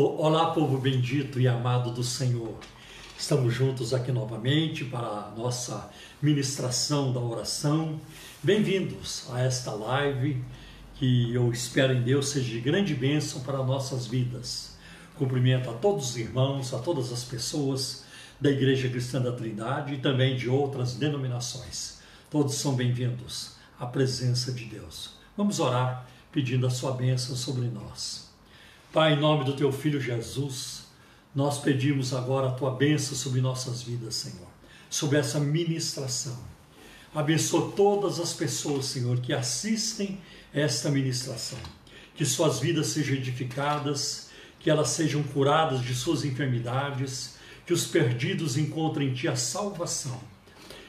Olá, povo bendito e amado do Senhor. Estamos juntos aqui novamente para a nossa ministração da oração. Bem-vindos a esta live que eu espero em Deus seja de grande bênção para nossas vidas. Cumprimento a todos os irmãos, a todas as pessoas da Igreja Cristã da Trindade e também de outras denominações. Todos são bem-vindos à presença de Deus. Vamos orar pedindo a sua bênção sobre nós. Pai, em nome do Teu Filho Jesus, nós pedimos agora a Tua bênção sobre nossas vidas, Senhor, sobre essa ministração. Abençoa todas as pessoas, Senhor, que assistem esta ministração, que suas vidas sejam edificadas, que elas sejam curadas de suas enfermidades, que os perdidos encontrem em Ti a salvação,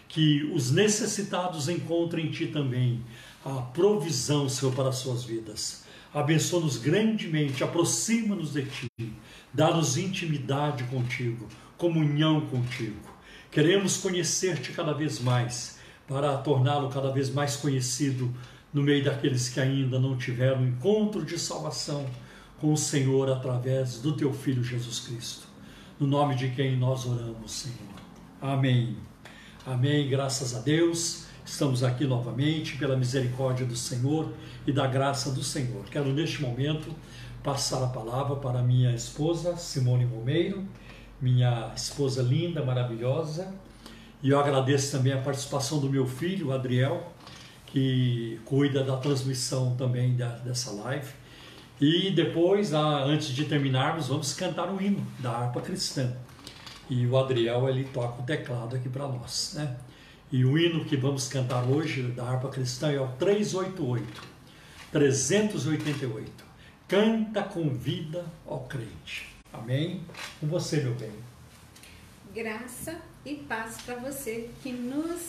que os necessitados encontrem em Ti também a provisão, Senhor, para as suas vidas. Abençoa-nos grandemente, aproxima-nos de Ti, dá-nos intimidade contigo, comunhão contigo. Queremos conhecer-te cada vez mais, para torná-lo cada vez mais conhecido no meio daqueles que ainda não tiveram encontro de salvação com o Senhor através do Teu Filho Jesus Cristo. No nome de quem nós oramos, Senhor. Amém. Amém, graças a Deus. Estamos aqui novamente pela misericórdia do Senhor e da graça do Senhor. Quero neste momento passar a palavra para minha esposa Simone Romeiro, minha esposa linda, maravilhosa, e eu agradeço também a participação do meu filho, Adriel, que cuida da transmissão também dessa live. E depois, antes de terminarmos, vamos cantar um hino da harpa cristã. E o Adriel, ele toca o teclado aqui para nós, né? E o hino que vamos cantar hoje da harpa cristã é o 388. Canta com vida, ó crente. Amém? Com você, meu bem. Graça e paz para você que nos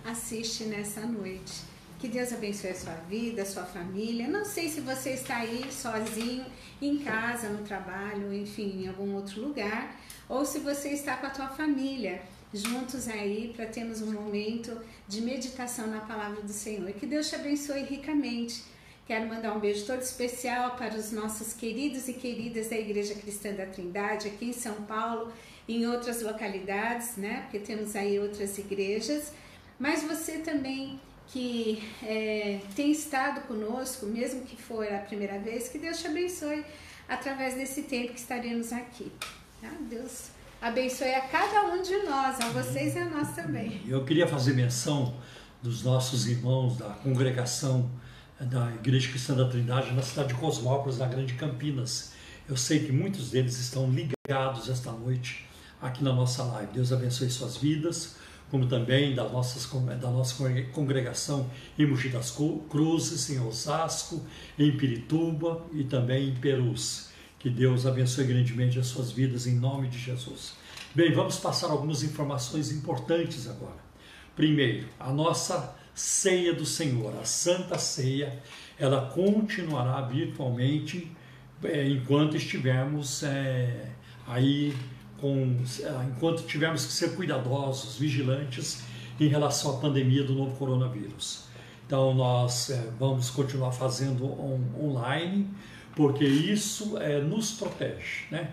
assiste nessa noite. Que Deus abençoe a sua vida, a sua família. Não sei se você está aí sozinho, em casa, no trabalho, enfim, em algum outro lugar, ou se você está com a tua família, juntos aí para termos um momento de meditação na palavra do Senhor. Que Deus te abençoe ricamente. Quero mandar um beijo todo especial para os nossos queridos e queridas da Igreja Cristã da Trindade, aqui em São Paulo e em outras localidades, né? Porque temos aí outras igrejas. Mas você também que tem estado conosco, mesmo que for a primeira vez, que Deus te abençoe através desse tempo que estaremos aqui. Tá? Deus abençoe a cada um de nós, a vocês e a nós também. Eu queria fazer menção dos nossos irmãos da congregação da Igreja Cristã da Trindade na cidade de Cosmópolis, na Grande Campinas. Eu sei que muitos deles estão ligados esta noite aqui na nossa live. Deus abençoe suas vidas, como também da nossa congregação em Mogi das Cruzes, em Osasco, em Pirituba e também em Perus. Que Deus abençoe grandemente as suas vidas em nome de Jesus. Bem, vamos passar algumas informações importantes agora. Primeiro, a nossa ceia do Senhor, a Santa Ceia, ela continuará virtualmente enquanto estivermos enquanto tivermos que ser cuidadosos, vigilantes em relação à pandemia do novo coronavírus. Então nós vamos continuar fazendo online, porque isso nos protege, né?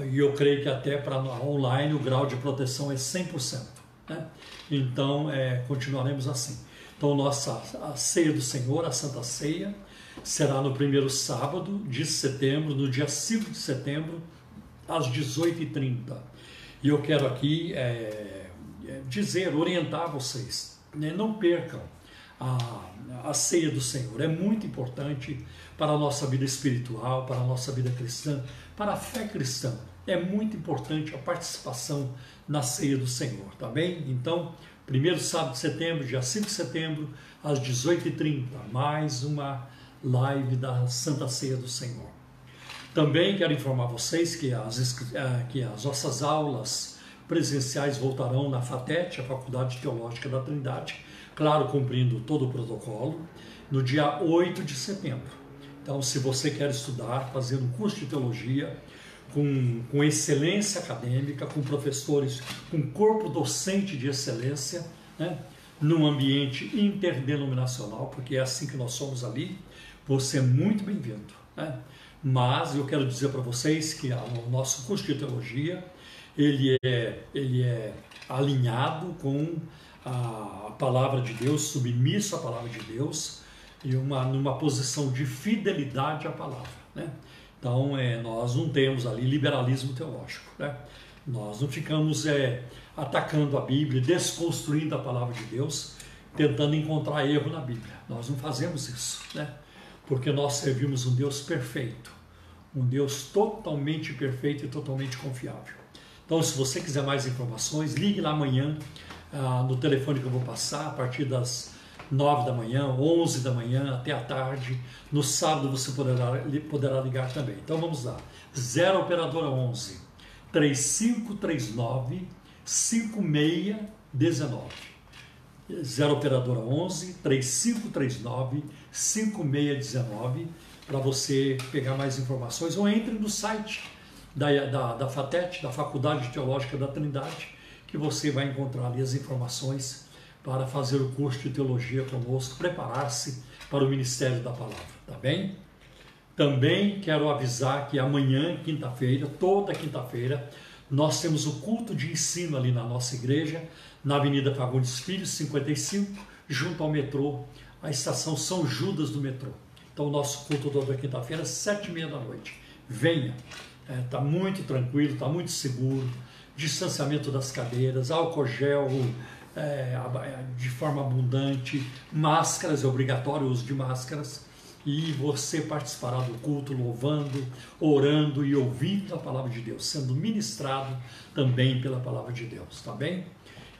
E eu creio que até para online o grau de proteção é 100%, né? Então continuaremos assim. Então a ceia do Senhor, a Santa Ceia, será no primeiro sábado de setembro, no dia 5 de setembro, às 18h30. E eu quero aqui orientar vocês, né? Não percam a ceia do Senhor. É muito importante para a nossa vida espiritual, para a nossa vida cristã, para a fé cristã. É muito importante a participação na ceia do Senhor, tá bem? Então, primeiro sábado de setembro, dia 5 de setembro, às 18h30, mais uma live da Santa Ceia do Senhor. Também quero informar vocês que as nossas aulas presenciais voltarão na FATET, a Faculdade Teológica da Trindade, claro, cumprindo todo o protocolo, no dia 8 de setembro. Então, se você quer estudar, fazer um curso de teologia com excelência acadêmica, com professores, com corpo docente de excelência, né, num ambiente interdenominacional, porque é assim que nós somos ali, você é muito bem-vindo, né? Mas eu quero dizer para vocês que o nosso curso de teologia, ele é alinhado com a palavra de Deus, submisso à palavra de Deus, e numa posição de fidelidade à palavra, né? Então, nós não temos ali liberalismo teológico, né? Nós não ficamos atacando a Bíblia, desconstruindo a palavra de Deus, tentando encontrar erro na Bíblia. Nós não fazemos isso, né? Porque nós servimos um Deus perfeito, um Deus totalmente perfeito e totalmente confiável. Então, se você quiser mais informações, ligue lá amanhã no telefone que eu vou passar, a partir das 9 da manhã, 11 da manhã, até a tarde. No sábado você poderá ligar também. Então vamos lá. 0 operadora 11 3539 5619. 0 operadora 11 3539 5619, para você pegar mais informações, ou entre no site da FATET, da Faculdade Teológica da Trindade, que você vai encontrar ali as informações para fazer o curso de teologia conosco, preparar-se para o ministério da palavra, tá bem? Também quero avisar que amanhã, quinta-feira, toda quinta-feira, nós temos o culto de ensino ali na nossa igreja, na Avenida Fagundes Filho, 55, junto ao metrô, a estação São Judas do metrô. Então o nosso culto toda quinta-feira, 7h30 da noite. Venha, está muito tranquilo, está muito seguro, distanciamento das cadeiras, álcool gel, de forma abundante, máscaras, é obrigatório o uso de máscaras, e você participará do culto louvando, orando e ouvindo a palavra de Deus, sendo ministrado também pela palavra de Deus, tá bem?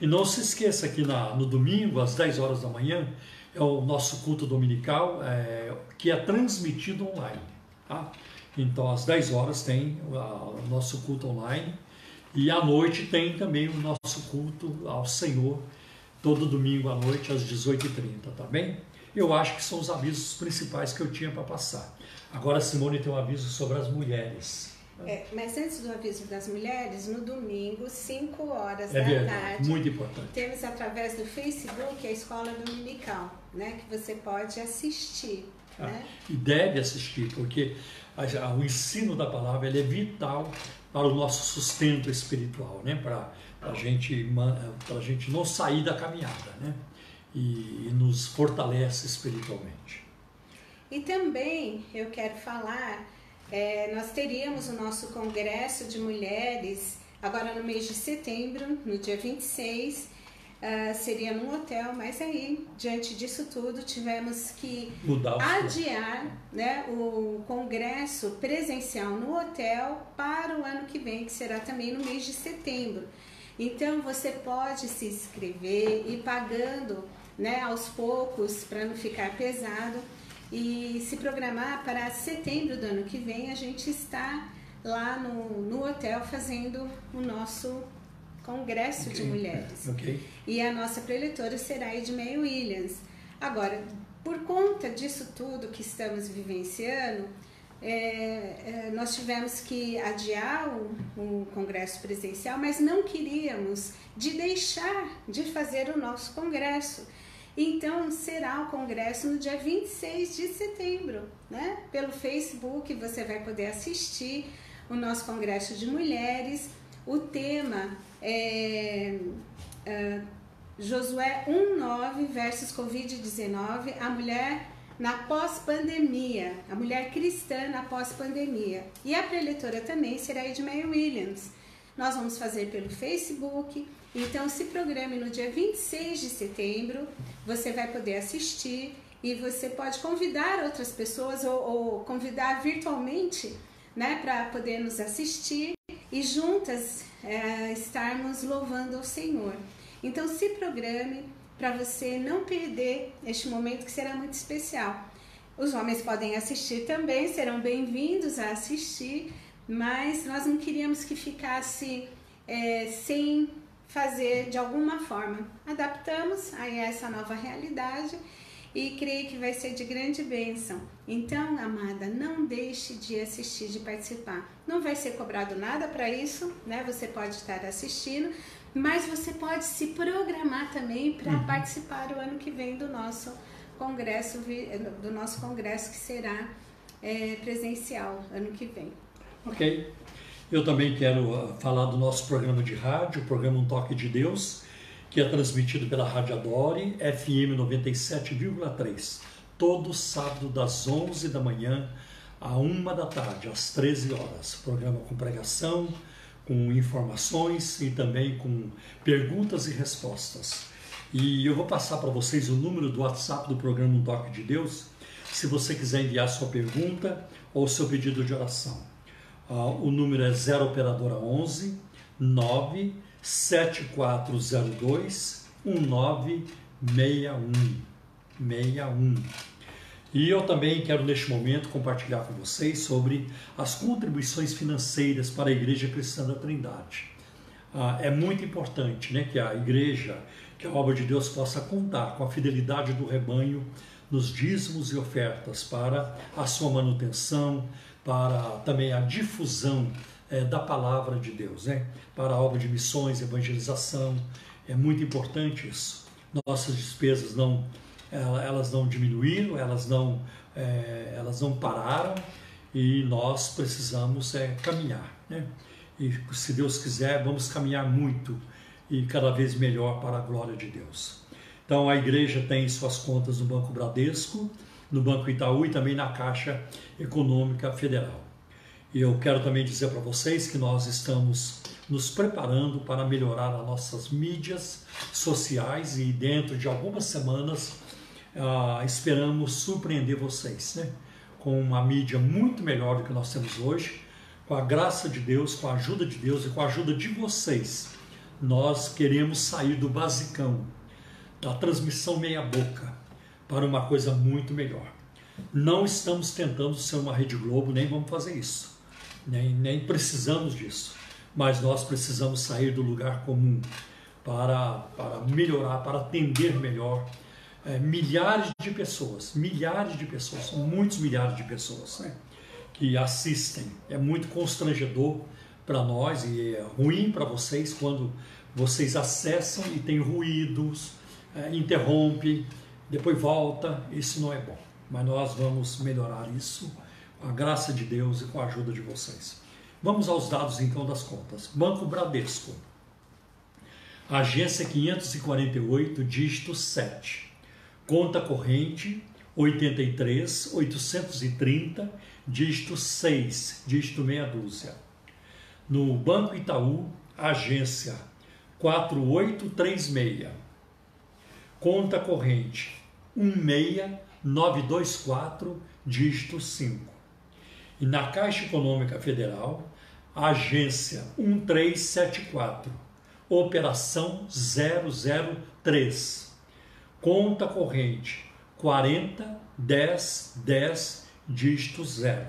E não se esqueça que no domingo, às 10 horas da manhã, é o nosso culto dominical, que é transmitido online, tá? Então, às 10 horas tem o nosso culto online, e à noite tem também o nosso culto ao Senhor, todo domingo à noite, às 18h30, tá bem? Eu acho que são os avisos principais que eu tinha para passar. Agora a Simone tem um aviso sobre as mulheres. Mas antes do aviso das mulheres, no domingo, 5 horas da tarde, muito importante. Temos através do Facebook a Escola Dominical, né, que você pode assistir. Né? E deve assistir, porque o ensino da palavra ele é vital para o nosso sustento espiritual, né? Para a gente não sair da caminhada, né? E nos fortalece espiritualmente. E também eu quero falar, nós teríamos o nosso congresso de mulheres agora no mês de setembro, no dia 26, seria num hotel, mas aí, diante disso tudo, tivemos que adiar, né, o congresso presencial no hotel para o ano que vem, que será também no mês de setembro. Então, você pode se inscrever e pagando, né, aos poucos, para não ficar pesado, e se programar para setembro do ano que vem. A gente está lá no hotel fazendo o nosso congresso de mulheres. E a nossa preletora será Edmeia Williams. Agora, por conta disso tudo que estamos vivenciando, nós tivemos que adiar o congresso presencial, mas não queríamos deixar de fazer o nosso congresso. Então, será o congresso no dia 26 de setembro, né? Pelo Facebook você vai poder assistir o nosso congresso de mulheres. O tema é Josué 1:9 versus Covid-19, a mulher na pós-pandemia, a mulher cristã na pós-pandemia. E a preletora também será Edmeia Williams. Nós vamos fazer pelo Facebook, então se programe no dia 26 de setembro, você vai poder assistir e você pode convidar outras pessoas ou convidar virtualmente, né, para poder nos assistir e juntas estarmos louvando ao Senhor. Então se programe para você não perder este momento que será muito especial. Os homens podem assistir também, serão bem-vindos a assistir, mas nós não queríamos que ficasse sem fazer de alguma forma. Adaptamos a essa nova realidade e creio que vai ser de grande bênção. Então, amada, não deixe de assistir, de participar. Não vai ser cobrado nada para isso, né? Você pode estar assistindo, mas você pode se programar também para participar o ano que vem do nosso congresso que será presencial ano que vem. Ok. Eu também quero falar do nosso programa de rádio, o programa Um Toque de Deus, que é transmitido pela Rádio Adore, FM 97,3, todo sábado das 11 da manhã à 1 da tarde, às 13 horas. Programa com pregação, com informações e também com perguntas e respostas. E eu vou passar para vocês o número do WhatsApp do programa Um Toque de Deus, se você quiser enviar sua pergunta ou seu pedido de oração. O número é 0 operadora 11 97402 1961. E eu também quero neste momento compartilhar com vocês sobre as contribuições financeiras para a Igreja Cristã da Trindade. É muito importante, né, que a igreja, que a obra de Deus possa contar com a fidelidade do rebanho nos dízimos e ofertas para a sua manutenção, para também a difusão da palavra de Deus, né? Para a obra de missões, evangelização. É muito importante isso. Nossas despesas elas não diminuíram, elas não pararam, e nós precisamos caminhar, né? E se Deus quiser, vamos caminhar muito e cada vez melhor para a glória de Deus. Então a igreja tem suas contas no Banco Bradesco, no Banco Itaú e também na Caixa Econômica Federal. E eu quero também dizer para vocês que nós estamos nos preparando para melhorar as nossas mídias sociais, e dentro de algumas semanas esperamos surpreender vocês, né? Com uma mídia muito melhor do que nós temos hoje, com a graça de Deus, com a ajuda de Deus e com a ajuda de vocês. Nós queremos sair do basicão, da transmissão meia boca, para uma coisa muito melhor. Não estamos tentando ser uma Rede Globo, nem vamos fazer isso, nem precisamos disso, mas nós precisamos sair do lugar comum para melhorar, para atender melhor milhares de pessoas, são muitos milhares de pessoas, né, que assistem. É muito constrangedor para nós e é ruim para vocês quando vocês acessam e tem ruídos, interrompe, depois volta. Isso não é bom, mas nós vamos melhorar isso com a graça de Deus e com a ajuda de vocês. Vamos aos dados então das contas. Banco Bradesco, agência 548, dígito 7, conta corrente 83.830, dígito 6, dígito meia dúzia. No Banco Itaú, agência 4836, conta corrente 16924, dígito 5. E na Caixa Econômica Federal, agência 1374, operação 003, conta corrente 401010, dígito 0.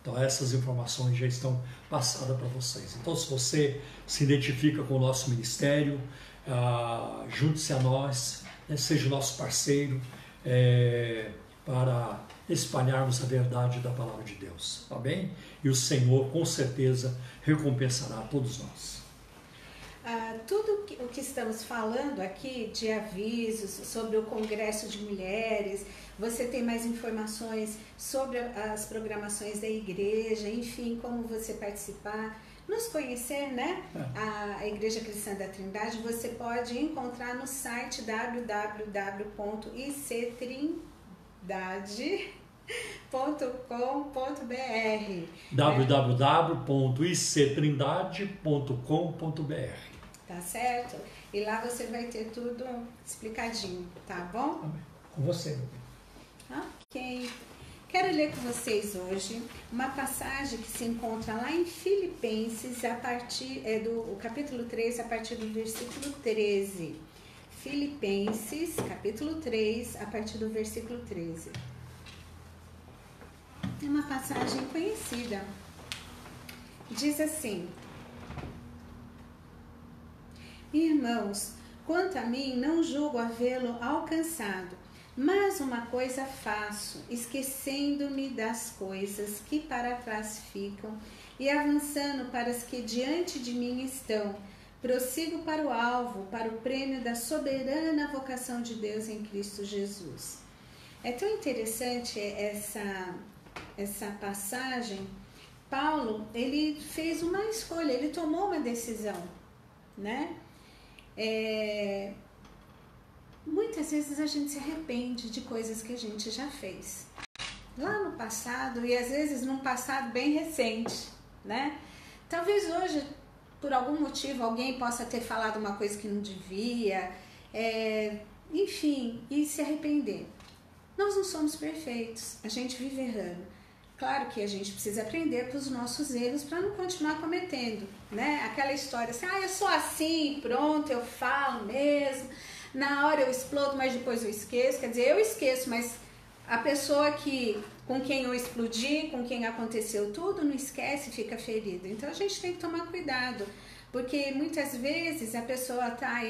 Então essas informações já estão passadas para vocês. Então se você se identifica com o nosso ministério, junte-se a nós, né, seja o nosso parceiro para espalharmos a verdade da palavra de Deus, tá bem? E o Senhor com certeza recompensará a todos nós. Tudo o que estamos falando aqui de avisos sobre o Congresso de Mulheres, você tem mais informações sobre as programações da igreja, enfim, como você participar, nos conhecer, né? A Igreja Cristã da Trindade, você pode encontrar no site www.ictrindade.com.br www.ictrindade.com.br. Tá certo? E lá você vai ter tudo explicadinho, tá bom? Com você, meu bem. Ok. Quero ler com vocês hoje uma passagem que se encontra lá em Filipenses, a partir do capítulo 3, a partir do versículo 13. Filipenses, capítulo 3, a partir do versículo 13. É uma passagem conhecida. Diz assim: Irmãos, quanto a mim, não julgo havê-lo alcançado, mas uma coisa faço, esquecendo-me das coisas que para trás ficam e avançando para as que diante de mim estão, prossigo para o alvo, para o prêmio da soberana vocação de Deus em Cristo Jesus. É tão interessante essa passagem, Paulo, ele fez uma escolha, ele tomou uma decisão, né? Muitas vezes a gente se arrepende de coisas que a gente já fez lá no passado, e às vezes num passado bem recente, né? Talvez hoje, por algum motivo, alguém possa ter falado uma coisa que não devia, enfim, e se arrepender. Nós não somos perfeitos, a gente vive errando. Claro que a gente precisa aprender com os nossos erros para não continuar cometendo, né? Aquela história assim, eu sou assim, pronto, eu falo mesmo, na hora eu explodo, mas depois eu esqueço. Quer dizer, eu esqueço, mas a pessoa com quem eu explodi, com quem aconteceu tudo, não esquece e fica ferida. Então a gente tem que tomar cuidado, porque muitas vezes a pessoa está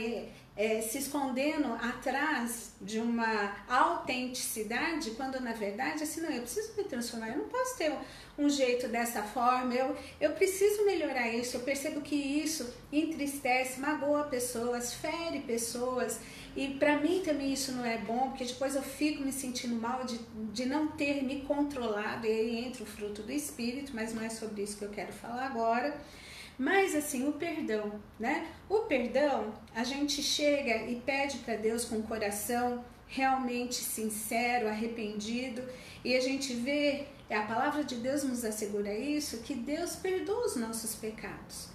se escondendo atrás de uma autenticidade, quando na verdade, assim, não, eu preciso me transformar, eu não posso ter um jeito dessa forma, eu preciso melhorar isso, eu percebo que isso entristece, magoa pessoas, fere pessoas, e para mim também isso não é bom, porque depois eu fico me sentindo mal de não ter me controlado, e aí entra o fruto do Espírito, mas não é sobre isso que eu quero falar agora. Mas assim, o perdão, né? O perdão, a gente chega e pede para Deus com o coração realmente sincero, arrependido, e a gente vê, a palavra de Deus nos assegura isso, que Deus perdoa os nossos pecados.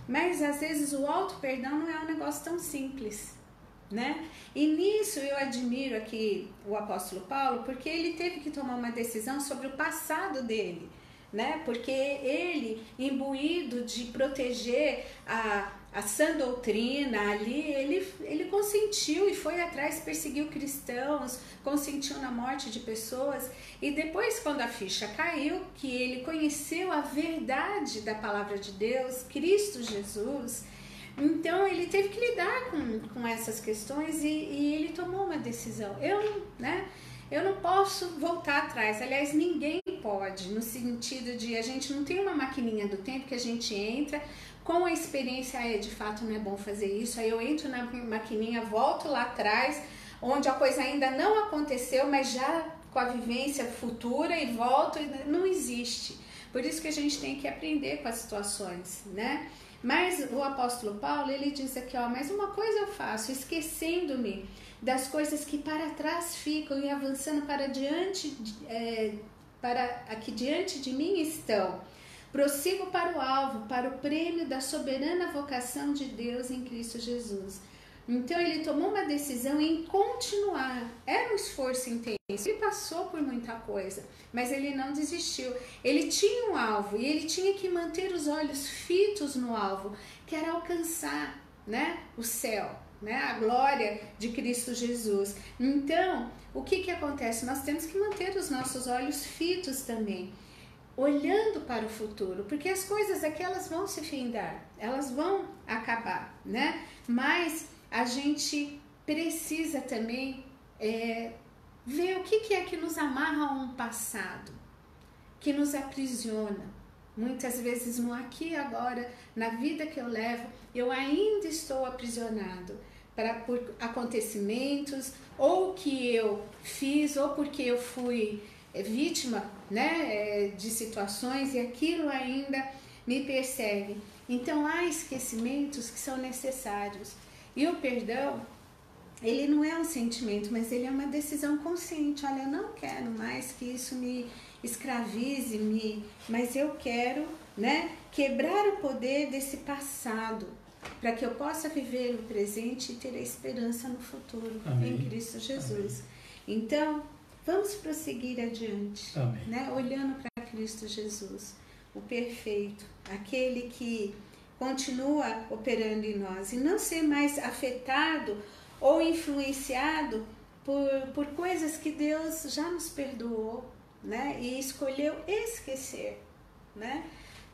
Mas às vezes o auto-perdão não é um negócio tão simples, né? E nisso eu admiro aqui o apóstolo Paulo, porque ele teve que tomar uma decisão sobre o passado dele, né? Porque ele, imbuído de proteger a sã doutrina ali, ele consentiu e foi atrás, perseguiu cristãos, consentiu na morte de pessoas, e depois, quando a ficha caiu, que ele conheceu a verdade da palavra de Deus, Cristo Jesus, então ele teve que lidar com essas questões, e ele tomou uma decisão. Eu não posso voltar atrás, aliás, ninguém pode, no sentido de a gente não tem uma maquininha do tempo que a gente entra, com a experiência, de fato não é bom fazer isso, aí eu entro na maquininha, volto lá atrás, onde a coisa ainda não aconteceu, mas já com a vivência futura e volto, não existe. Por isso que a gente tem que aprender com as situações, né? Mas o apóstolo Paulo, ele diz aqui, mas uma coisa eu faço, esquecendo-me das coisas que para trás ficam e avançando para diante, que diante de mim estão. Prossigo para o alvo, para o prêmio da soberana vocação de Deus em Cristo Jesus. Então ele tomou uma decisão em continuar. Era um esforço intenso. Ele passou por muita coisa, mas ele não desistiu. Ele tinha um alvo e ele tinha que manter os olhos fitos no alvo, que era alcançar, né, o céu, né, a glória de Cristo Jesus. Então, o que acontece? Nós temos que manter os nossos olhos fitos também, olhando para o futuro, porque as coisas aqui elas vão se findar, elas vão acabar, né? Mas a gente precisa também ver o que é que nos amarra a um passado, que nos aprisiona. Muitas vezes no aqui e agora, na vida que eu levo, eu ainda estou aprisionado por acontecimentos, ou que eu fiz, ou porque eu fui vítima, né, de situações, e aquilo ainda me persegue. Então há esquecimentos que são necessários. E o perdão, ele não é um sentimento, mas ele é uma decisão consciente. Olha, eu não quero mais que isso me escravize, mas eu quero, né, quebrar o poder desse passado, para que eu possa viver no presente e ter a esperança no futuro. Amém. Em Cristo Jesus. Amém. Então, vamos prosseguir adiante, né, olhando para Cristo Jesus, o perfeito, aquele que continua operando em nós, e não ser mais afetado ou influenciado por coisas que Deus já nos perdoou, né, e escolheu esquecer, né?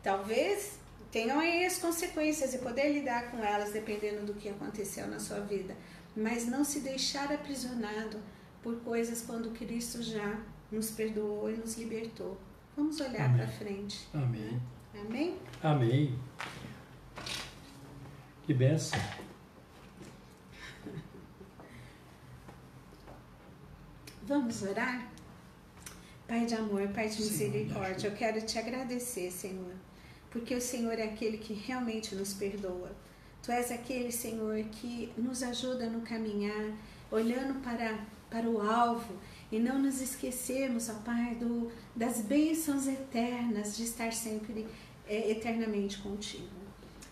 Talvez tenham aí as consequências e poder lidar com elas dependendo do que aconteceu na sua vida, mas não se deixar aprisionado por coisas quando Cristo já nos perdoou e nos libertou. Vamos olhar para frente. Amém. Né? Amém? Amém. Que bênção. Vamos orar? Pai de amor, Pai de misericórdia, eu quero te agradecer, Senhor, porque o Senhor é aquele que realmente nos perdoa. Tu és aquele, Senhor, que nos ajuda no caminhar, olhando para o alvo e não nos esquecermos, ó Pai, das bênçãos eternas de estar sempre eternamente contigo.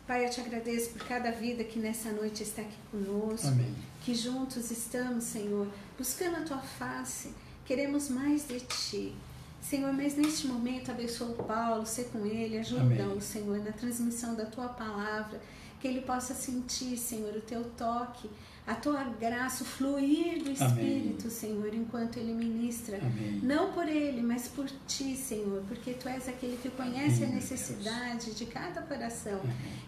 Pai, eu te agradeço por cada vida que nessa noite está aqui conosco. Amém. Que juntos estamos, Senhor, buscando a Tua face. Queremos mais de Ti. Senhor, mas neste momento abençoa o Paulo, ser com ele, ajuda-o, Senhor, na transmissão da Tua palavra, que ele possa sentir, Senhor, o Teu toque, a Tua graça, o fluir do Espírito, Senhor, enquanto Ele ministra. Não por Ele, mas por Ti, Senhor, porque Tu és aquele que conhece a necessidade de cada coração.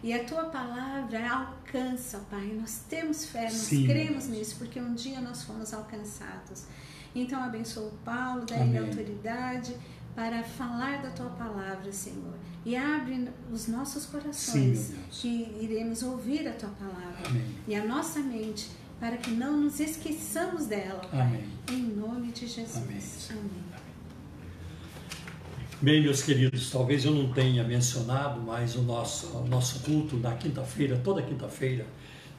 E a Tua palavra alcança, Pai. Nós temos fé, nós cremos nisso, porque um dia nós fomos alcançados. Então abençoa o Paulo, dá ele autoridade para falar da Tua palavra, Senhor. E abre os nossos corações, que iremos ouvir a Tua palavra. E a nossa mente, para que não nos esqueçamos dela, Pai. Em nome de Jesus. Amém. Bem, meus queridos, talvez eu não tenha mencionado, mas o nosso culto na quinta-feira, toda quinta-feira,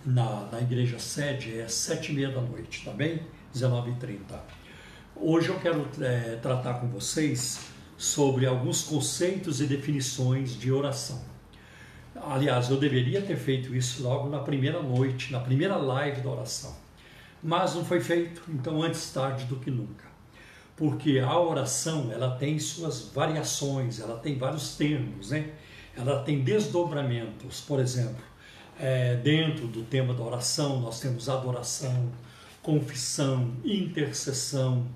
na igreja sede, é 7h30 da noite, tá bem? 19h30. Hoje eu quero tratar com vocês sobre alguns conceitos e definições de oração. Aliás, eu deveria ter feito isso logo na primeira noite, na primeira live da oração. Mas não foi feito, então antes tarde do que nunca. Porque a oração, ela tem suas variações, ela tem vários termos, né? Ela tem desdobramentos. Por exemplo, dentro do tema da oração, nós temos adoração, confissão, intercessão,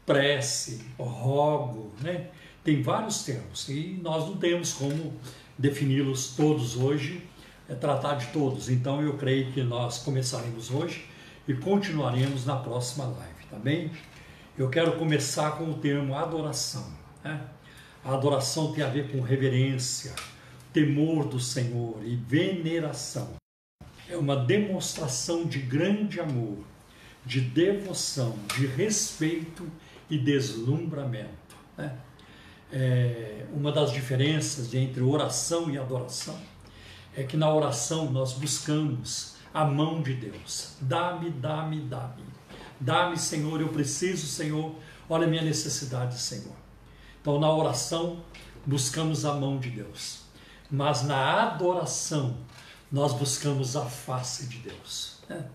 prece, rogo, né? Tem vários termos e nós não temos como defini-los todos hoje, tratar de todos. Então eu creio que nós começaremos hoje e continuaremos na próxima live, tá bem? Eu quero começar com o termo adoração, né? A adoração tem a ver com reverência, temor do Senhor e veneração. É uma demonstração de grande amor, de devoção, de respeito e deslumbramento, né? Uma das diferenças entre oração e adoração é que na oração nós buscamos a mão de Deus. Dá-me, dá-me, dá-me. Dá-me, Senhor, eu preciso, Senhor. Olha a minha necessidade, Senhor. Então, na oração, buscamos a mão de Deus. Mas na adoração, nós buscamos a face de Deus, né?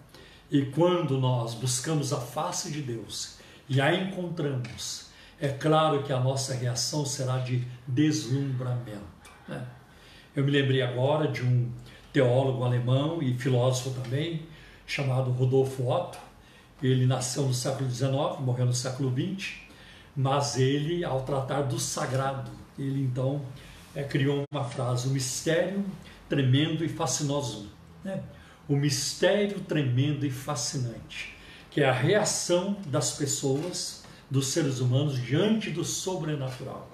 E quando nós buscamos a face de Deus e a encontramos, é claro que a nossa reação será de deslumbramento, né? Eu me lembrei agora de um teólogo alemão e filósofo também, chamado Rudolf Otto. Ele nasceu no século XIX, morreu no século XX, mas ele, ao tratar do sagrado, ele então criou uma frase: o mistério tremendo e fascinoso, né? O mistério tremendo e fascinante, que é a reação das pessoas, dos seres humanos, diante do sobrenatural.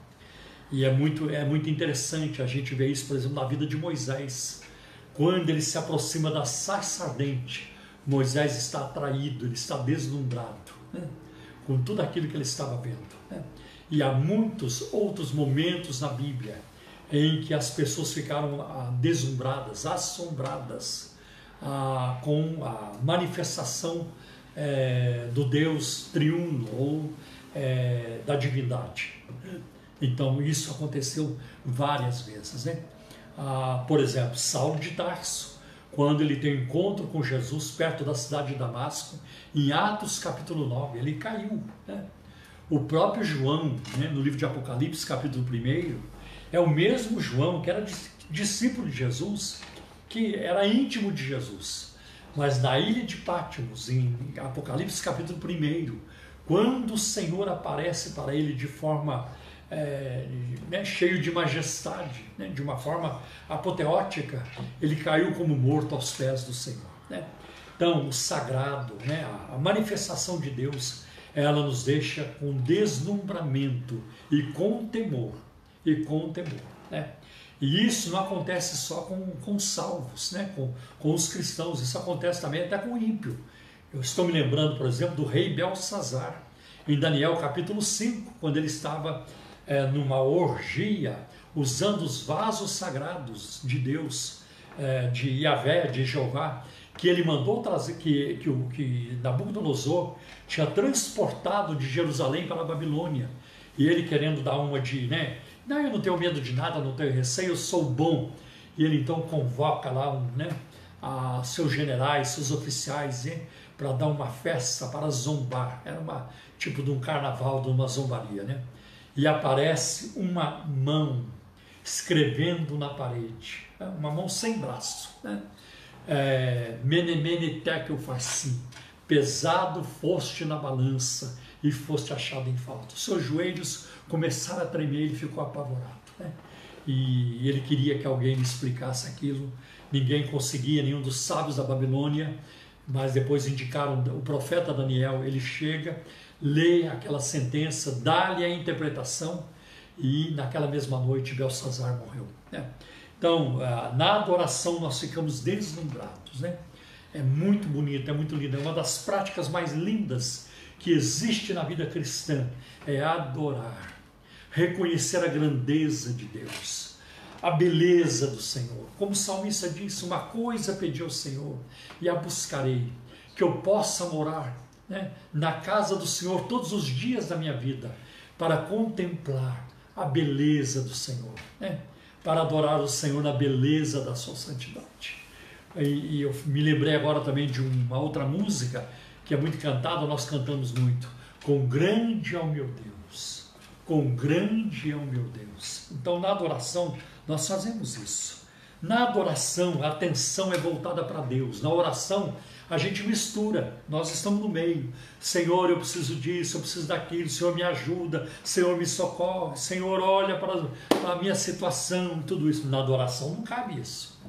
E é muito interessante a gente ver isso, por exemplo, na vida de Moisés. Quando ele se aproxima da sarça ardente, Moisés está atraído, ele está deslumbrado, né? Com tudo aquilo que ele estava vendo, né? E há muitos outros momentos na Bíblia em que as pessoas ficaram deslumbradas, assombradas, com a manifestação do Deus triuno ou da divindade. Então isso aconteceu várias vezes, né? Por exemplo, Saulo de Tarso, quando ele tem um encontro com Jesus perto da cidade de Damasco, em Atos capítulo 9, ele caiu, né? O próprio João, né, no livro de Apocalipse capítulo 1, é o mesmo João que era discípulo de Jesus, que era íntimo de Jesus. Mas na ilha de Patmos, em Apocalipse capítulo 1, quando o Senhor aparece para ele de forma cheio de majestade, né, de uma forma apoteótica, ele caiu como morto aos pés do Senhor, né? Então, o sagrado, né, a manifestação de Deus, ela nos deixa com deslumbramento e com temor, né? E isso não acontece só com os salvos, né? com os cristãos, isso acontece também até com o ímpio. Eu estou me lembrando, por exemplo, do rei Belsazar. em Daniel capítulo 5, quando ele estava numa orgia, usando os vasos sagrados de Deus, de Yahvé, de Jeová, que ele mandou trazer, que Nabucodonosor tinha transportado de Jerusalém para a Babilônia, e ele querendo dar uma de, não, eu não tenho medo de nada, não tenho receio, eu sou bom, e ele então convoca lá, seus generais, seus oficiais, para dar uma festa, para zombar, era tipo de um carnaval, de uma zombaria, e aparece uma mão escrevendo na parede, uma mão sem braço, Mene, mene, tekel, farsim, pesado foste na balança e foste achado em falta. Os seus joelhos começaram a tremer, ele ficou apavorado, e ele queria que alguém lhe explicasse aquilo. Ninguém conseguia, nenhum dos sábios da Babilônia, mas depois indicaram o profeta Daniel. Ele chega, lê aquela sentença, dá-lhe a interpretação, e naquela mesma noite Belsazar morreu. Então, na adoração nós ficamos deslumbrados, É muito bonito, é muito lindo, é uma das práticas mais lindas que existe na vida cristã, é adorar, reconhecer a grandeza de Deus, a beleza do Senhor. Como o salmista disse, uma coisa pedi ao Senhor e a buscarei, que eu possa morar na casa do Senhor todos os dias da minha vida, para contemplar a beleza do Senhor, para adorar o Senhor na beleza da sua santidade. E eu me lembrei agora também de uma outra música que é muito cantada, nós cantamos muito: quão grande é o meu Deus, quão grande é o meu Deus. Então, na adoração nós fazemos isso. Na adoração a atenção é voltada para Deus. Na oração a gente mistura, nós estamos no meio. Senhor, eu preciso disso, eu preciso daquilo, Senhor me ajuda, Senhor me socorre, Senhor olha para a minha situação, tudo isso. Na adoração não cabe isso.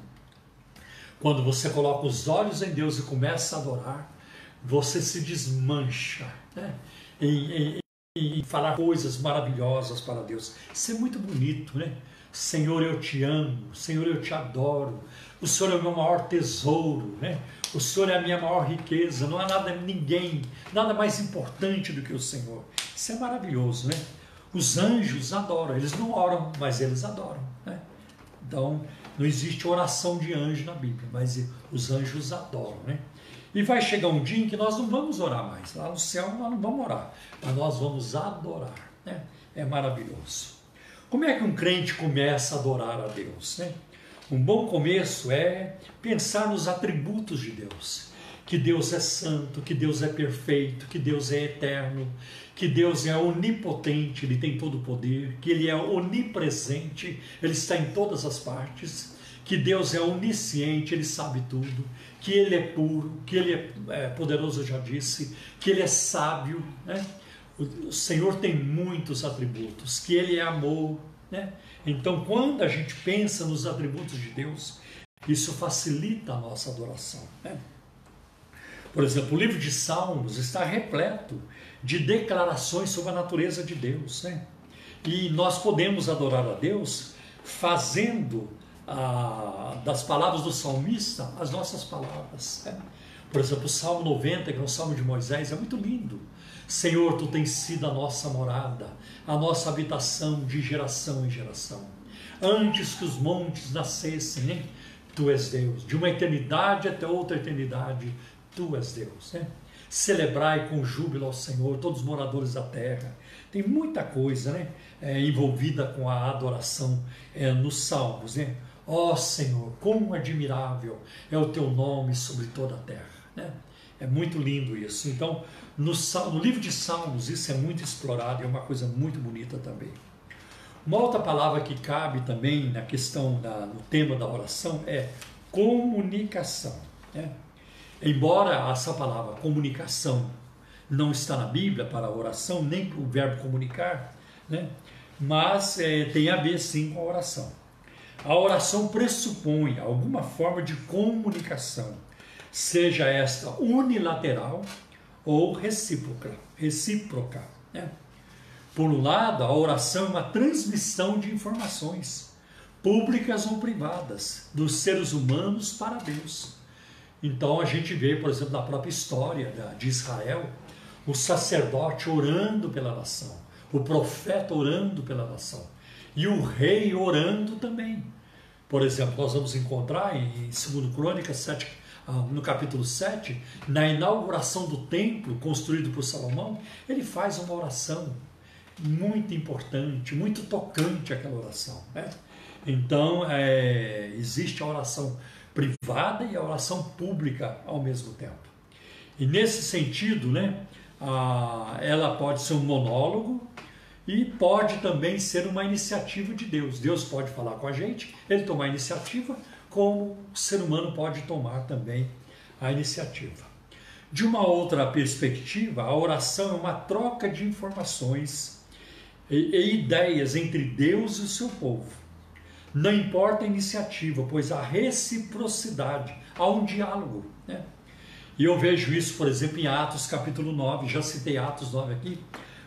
Quando você coloca os olhos em Deus e começa a adorar, você se desmancha em falar coisas maravilhosas para Deus. Isso é muito bonito, Senhor, eu te amo, Senhor, eu te adoro, o Senhor é o meu maior tesouro, O Senhor é a minha maior riqueza, não há ninguém, nada mais importante do que o Senhor. Isso é maravilhoso, Os anjos adoram, eles não oram, mas eles adoram, Então, não existe oração de anjo na Bíblia, mas os anjos adoram, E vai chegar um dia em que nós não vamos orar mais, lá no céu nós não vamos orar, mas nós vamos adorar, É maravilhoso. Como é que um crente começa a adorar a Deus, Um bom começo é pensar nos atributos de Deus, que Deus é santo, que Deus é perfeito, que Deus é eterno, que Deus é onipotente, Ele tem todo o poder, que Ele é onipresente, Ele está em todas as partes, que Deus é onisciente, Ele sabe tudo, que Ele é puro, que Ele é poderoso, eu já disse, que Ele é sábio, O Senhor tem muitos atributos, que Ele é amor, Então, quando a gente pensa nos atributos de Deus, isso facilita a nossa adoração, Por exemplo, o livro de Salmos está repleto de declarações sobre a natureza de Deus, E nós podemos adorar a Deus fazendo das palavras do salmista as nossas palavras, Por exemplo, o Salmo 90, que é o Salmo de Moisés, é muito lindo. Senhor, Tu tens sido a nossa morada, a nossa habitação de geração em geração. Antes que os montes nascessem, Tu és Deus. De uma eternidade até outra eternidade, Tu és Deus. Celebrai com júbilo ao Senhor, todos os moradores da terra. Tem muita coisa envolvida com a adoração nos Salmos. Ó Senhor, como admirável é o Teu nome sobre toda a terra. É muito lindo isso. Então, no livro de Salmos, isso é muito explorado e é uma coisa muito bonita também. Uma outra palavra que cabe também na questão, no tema da oração, é comunicação. Embora essa palavra comunicação não está na Bíblia para a oração, nem para o verbo comunicar, mas tem a ver sim com a oração. A oração pressupõe alguma forma de comunicação, seja esta unilateral ou recíproca. Por um lado, a oração é uma transmissão de informações, públicas ou privadas, dos seres humanos para Deus. Então a gente vê, por exemplo, na própria história de Israel, o sacerdote orando pela nação, o profeta orando pela nação e o rei orando também. Por exemplo, nós vamos encontrar em 2 Crônicas 7, no capítulo 7, na inauguração do templo construído por Salomão, ele faz uma oração muito importante, muito tocante aquela oração, né? Então, existe a oração privada e a oração pública ao mesmo tempo. E nesse sentido, né, ela pode ser um monólogo e pode também ser uma iniciativa de Deus. Deus pode falar com a gente, ele tomar a iniciativa, como o ser humano pode tomar também a iniciativa. De uma outra perspectiva, a oração é uma troca de informações e ideias entre Deus e o seu povo. Não importa a iniciativa, pois há reciprocidade, há um diálogo, né? E eu vejo isso, por exemplo, em Atos capítulo 9, já citei Atos 9 aqui,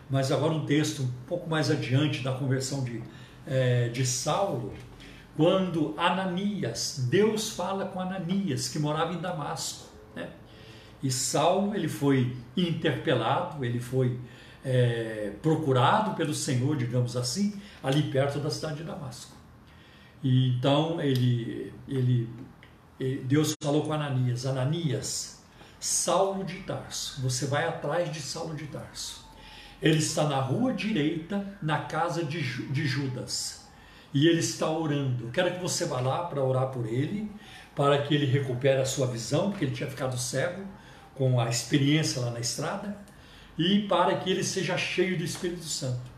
mas agora um texto um pouco mais adiante da conversão de Saulo, quando Ananias, Deus fala com Ananias, que morava em Damasco, né? E Saulo, ele foi interpelado, ele foi procurado pelo Senhor, digamos assim, ali perto da cidade de Damasco. E então Deus falou com Ananias: Ananias, Saulo de Tarso, você vai atrás de Saulo de Tarso. Ele está na rua direita, na casa de Judas, e ele está orando. Eu quero que você vá lá para orar por ele, para que ele recupere a sua visão, porque ele tinha ficado cego com a experiência lá na estrada, e para que ele seja cheio do Espírito Santo.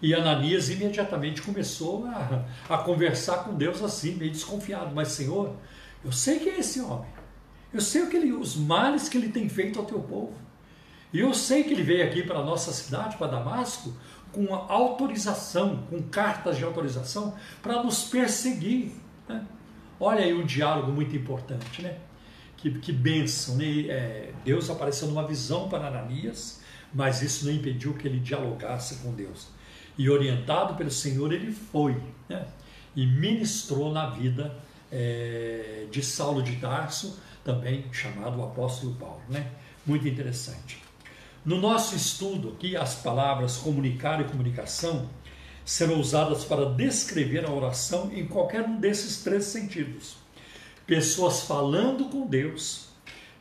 E Ananias imediatamente começou a conversar com Deus assim, meio desconfiado: mas Senhor, eu sei que é esse homem, eu sei os males que ele tem feito ao teu povo, e eu sei que ele veio aqui para a nossa cidade, para Damasco, com autorização, com cartas de autorização, para nos perseguir, né? Olha aí um diálogo muito importante, né? Que bênção, né? Deus apareceu numa visão para Ananias, mas isso não impediu que ele dialogasse com Deus. E orientado pelo Senhor, ele foi, né? E ministrou na vida de Saulo de Tarso, também chamado o apóstolo Paulo, né? Muito interessante. No nosso estudo aqui, as palavras comunicar e comunicação serão usadas para descrever a oração em qualquer um desses três sentidos. Pessoas falando com Deus,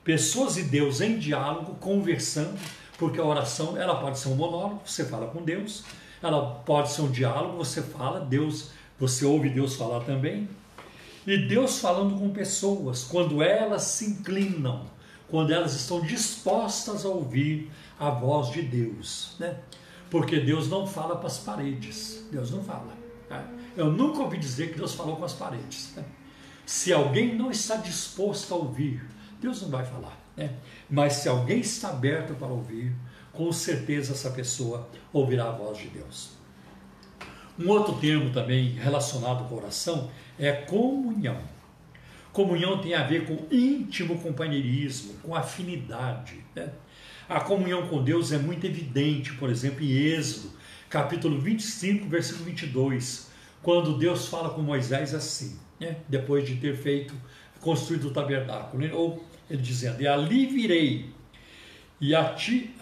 pessoas e Deus em diálogo, conversando, porque a oração ela pode ser um monólogo, você fala com Deus, ela pode ser um diálogo, você fala, Deus, você ouve Deus falar também, e Deus falando com pessoas, quando elas se inclinam, quando elas estão dispostas a ouvir a voz de Deus, né? Porque Deus não fala para as paredes, Deus não fala, né? Eu nunca ouvi dizer que Deus falou com as paredes, né? Se alguém não está disposto a ouvir, Deus não vai falar, né? Mas se alguém está aberto para ouvir, com certeza essa pessoa ouvirá a voz de Deus. Um outro termo também relacionado com oração é comunhão. Comunhão tem a ver com íntimo companheirismo, com afinidade, né? A comunhão com Deus é muito evidente, por exemplo, em Êxodo, capítulo 25, versículo 22, quando Deus fala com Moisés assim, né? Depois de ter construído o tabernáculo, né? Ou ele dizendo: e ali virei a ti,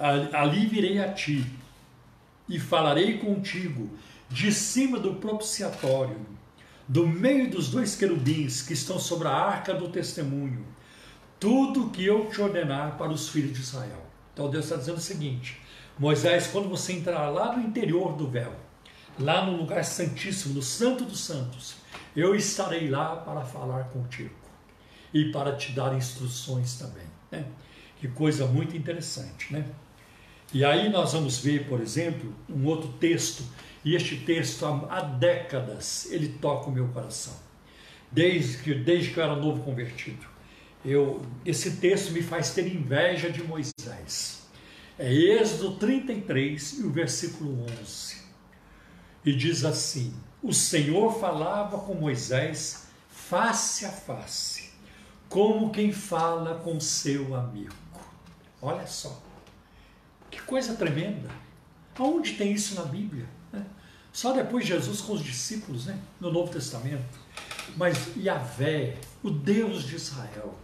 e falarei contigo de cima do propiciatório, do meio dos dois querubins que estão sobre a arca do testemunho, tudo que eu te ordenar para os filhos de Israel. Então Deus está dizendo o seguinte: Moisés, quando você entrar lá no interior do véu, lá no lugar santíssimo, no Santo dos Santos, eu estarei lá para falar contigo e para te dar instruções também, né? Que coisa muito interessante, né? E aí nós vamos ver, por exemplo, um outro texto, e este texto há décadas ele toca o meu coração, desde que eu era novo convertido. Esse texto me faz ter inveja de Moisés. É Êxodo 33 e o versículo 11. E diz assim: o Senhor falava com Moisés face a face, como quem fala com seu amigo. Olha só, que coisa tremenda. Aonde tem isso na Bíblia, né? Só depois de Jesus com os discípulos, né? No Novo Testamento. Mas Yahvé, o Deus de Israel,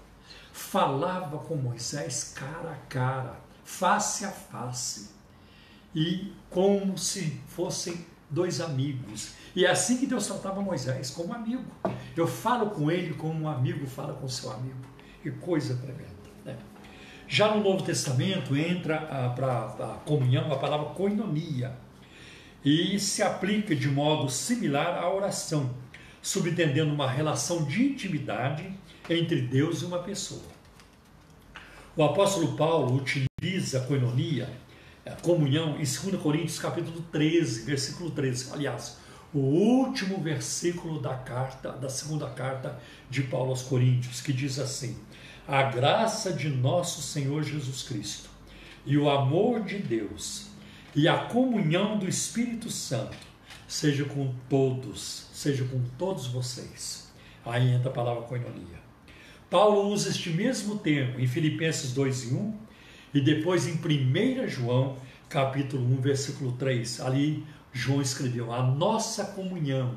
falava com Moisés cara a cara, face a face, e como se fossem dois amigos. E é assim que Deus tratava Moisés, como amigo. Eu falo com ele como um amigo fala com seu amigo. Que coisa tremenda, né? Já no Novo Testamento entra para a comunhão a palavra koinonia, e se aplica de modo similar à oração, subentendendo uma relação de intimidade entre Deus e uma pessoa. O apóstolo Paulo utiliza a koinonia, a comunhão, em 2 Coríntios capítulo 13, versículo 13. Aliás, o último versículo da segunda carta de Paulo aos Coríntios, que diz assim: a graça de nosso Senhor Jesus Cristo e o amor de Deus e a comunhão do Espírito Santo seja com todos vocês. Aí entra a palavra koinonia. Paulo usa este mesmo termo em Filipenses 2:1 e depois em 1 João capítulo 1, versículo 3. Ali João escreveu: a nossa comunhão,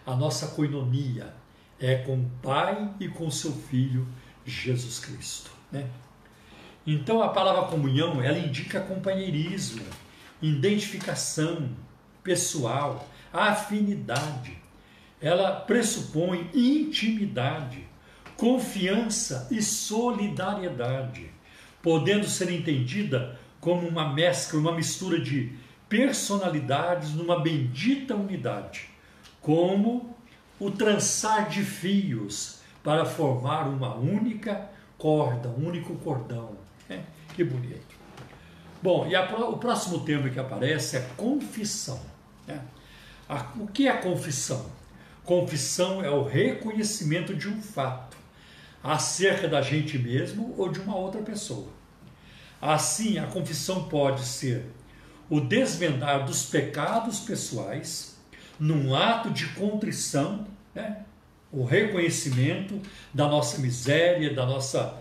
a nossa koinonia é com o Pai e com seu Filho Jesus Cristo, né? Então a palavra comunhão, ela indica companheirismo, identificação pessoal, afinidade. Ela pressupõe intimidade, confiança e solidariedade, podendo ser entendida como uma mescla, uma mistura de personalidades numa bendita unidade, como o trançar de fios para formar uma única corda, um único cordão. Que bonito. Bom, e o próximo termo que aparece é confissão, né? O que é confissão? Confissão é o reconhecimento de um fato acerca da gente mesmo ou de uma outra pessoa. Assim, a confissão pode ser o desvendar dos pecados pessoais num ato de contrição, né? O reconhecimento da nossa miséria, da nossa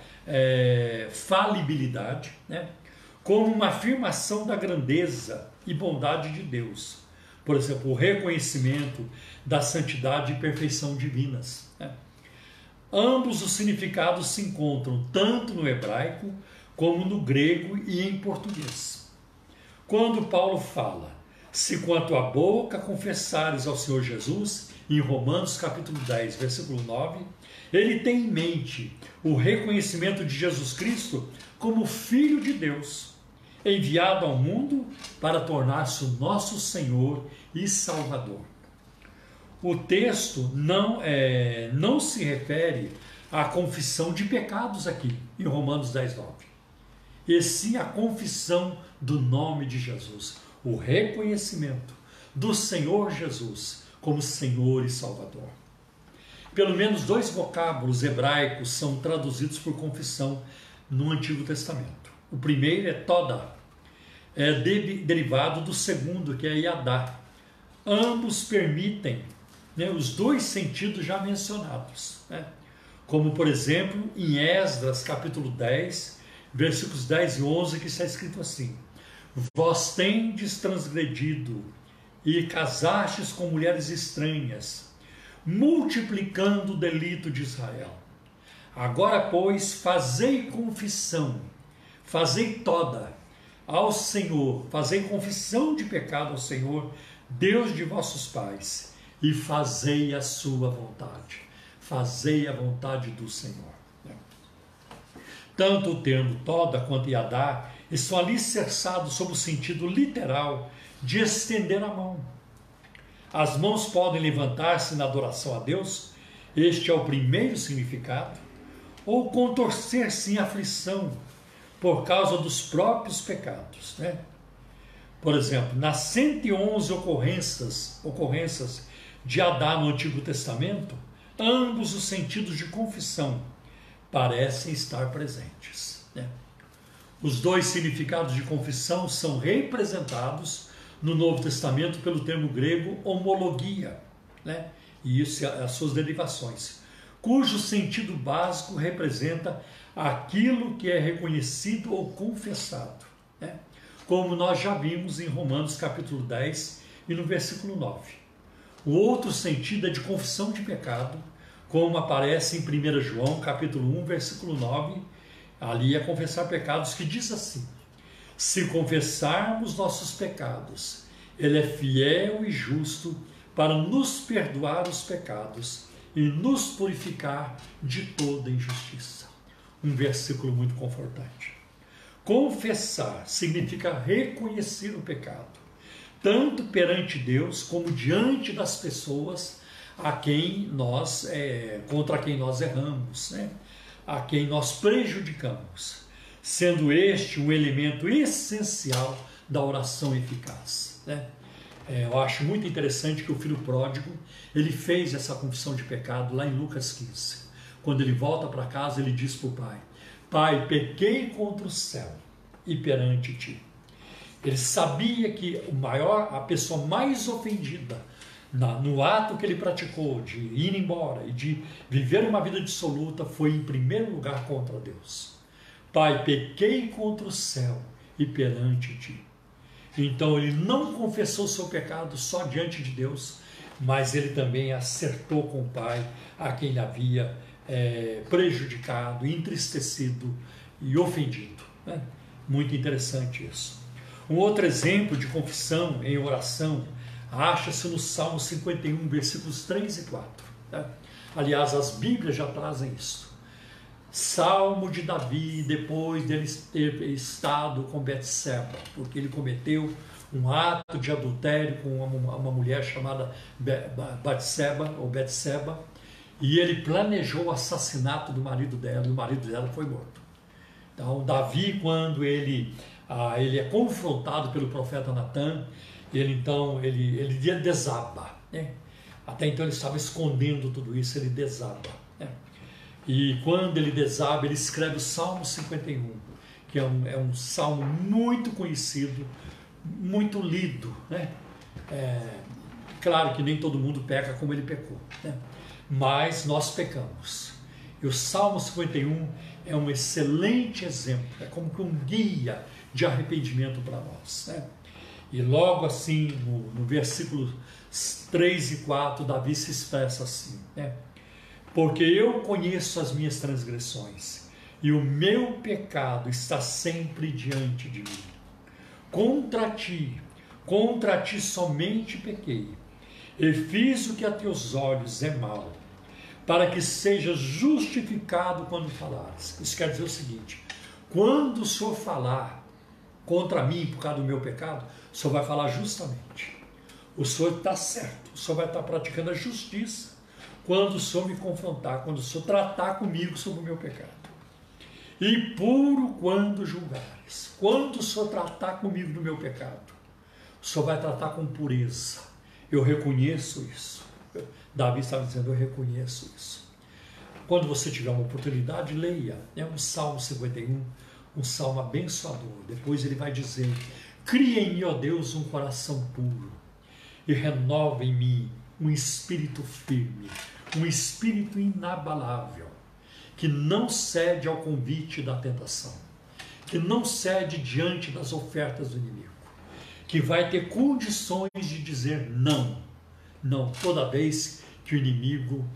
falibilidade, né? Como uma afirmação da grandeza e bondade de Deus. Por exemplo, o reconhecimento da santidade e perfeição divinas, né? Ambos os significados se encontram tanto no hebraico como no grego e em português. Quando Paulo fala: se com a tua boca confessares ao Senhor Jesus, em Romanos capítulo 10, versículo 9, ele tem em mente o reconhecimento de Jesus Cristo como Filho de Deus, enviado ao mundo para tornar-se o nosso Senhor e Salvador. O texto não se refere à confissão de pecados aqui, em Romanos 10, 9, e sim à confissão do nome de Jesus, o reconhecimento do Senhor Jesus como Senhor e Salvador. Pelo menos 2 vocábulos hebraicos são traduzidos por confissão no Antigo Testamento. O primeiro é toda, derivado do segundo, que é yadá. Ambos permitem, né, os dois sentidos já mencionados, né? Como, por exemplo, em Esdras, capítulo 10, versículos 10 e 11, que está escrito assim: vós tendes transgredido e casastes com mulheres estranhas, multiplicando o delito de Israel. Agora, pois, fazei confissão, fazei toda ao Senhor, fazei confissão de pecado ao Senhor, Deus de vossos pais, e fazei a sua vontade. Fazei a vontade do Senhor. Tanto o termo toda quanto yadá estão alicerçados sob o sentido literal de estender a mão. As mãos podem levantar-se na adoração a Deus, este é o primeiro significado, ou contorcer-se em aflição por causa dos próprios pecados, né? Por exemplo, nas 111 ocorrências de Adá no Antigo Testamento, ambos os sentidos de confissão parecem estar presentes, né? Os dois significados de confissão são representados no Novo Testamento pelo termo grego homologia, né? E isso as suas derivações, cujo sentido básico representa aquilo que é reconhecido ou confessado, né? Como nós já vimos em Romanos capítulo 10 e no versículo 9. O outro sentido é de confissão de pecado, como aparece em 1 João capítulo 1, versículo 9, ali é confessar pecados, que diz assim: Se confessarmos nossos pecados, Ele é fiel e justo para nos perdoar os pecados e nos purificar de toda injustiça. Um versículo muito confortante. Confessar significa reconhecer o pecado, tanto perante Deus como diante das pessoas contra quem nós erramos, né? A quem nós prejudicamos, sendo este um elemento essencial da oração eficaz, né? Eu acho muito interessante que o filho pródigo, ele fez essa confissão de pecado lá em Lucas 15. Quando ele volta para casa, ele diz para o pai: Pai, pequei contra o céu e perante ti. Ele sabia que a pessoa mais ofendida no ato que ele praticou de ir embora e de viver uma vida dissoluta foi em primeiro lugar contra Deus. Pai, pequei contra o céu e perante ti. Então ele não confessou seu pecado só diante de Deus, mas ele também acertou com o Pai, a quem ele havia prejudicado, entristecido e ofendido, né? Muito interessante isso. Um outro exemplo de confissão em oração acha-se no Salmo 51, versículos 3 e 4. Né? Aliás, as Bíblias já trazem isso. Salmo de Davi, depois dele ter estado com Betseba, porque ele cometeu um ato de adultério com uma mulher chamada Betseba, e ele planejou o assassinato do marido dela, e o marido dela foi morto. Então, Davi, quando ele é confrontado pelo profeta Natan, ele desaba, né? Até então ele estava escondendo tudo isso, ele desaba, né? E quando ele desaba, ele escreve o Salmo 51, que é um salmo muito conhecido, muito lido, né? Claro que nem todo mundo peca como ele pecou, né? Mas nós pecamos. E o Salmo 51 é um excelente exemplo, é como que um guia de arrependimento para nós, né? E logo assim, no versículo 3 e 4, Davi se expressa assim, né? Porque eu conheço as minhas transgressões, e o meu pecado está sempre diante de mim. Contra ti somente pequei, e fiz o que a teus olhos é mal, para que sejas justificado quando falares. Isso quer dizer o seguinte: quando o Senhor falar contra mim por causa do meu pecado, o Senhor vai falar justamente. O Senhor está certo, o Senhor vai estar praticando a justiça quando o Senhor me confrontar, quando o Senhor tratar comigo sobre o meu pecado. E puro quando julgares. Quando o Senhor tratar comigo do meu pecado, o Senhor vai tratar com pureza. Eu reconheço isso. Davi estava dizendo: eu reconheço isso. Quando você tiver uma oportunidade, leia. É um Salmo 51, um salmo abençoador. Depois ele vai dizer: cria em mim, ó Deus, um coração puro, e renova em mim um espírito firme, um espírito inabalável, que não cede ao convite da tentação, que não cede diante das ofertas do inimigo, que vai ter condições de dizer não toda vez que o inimigo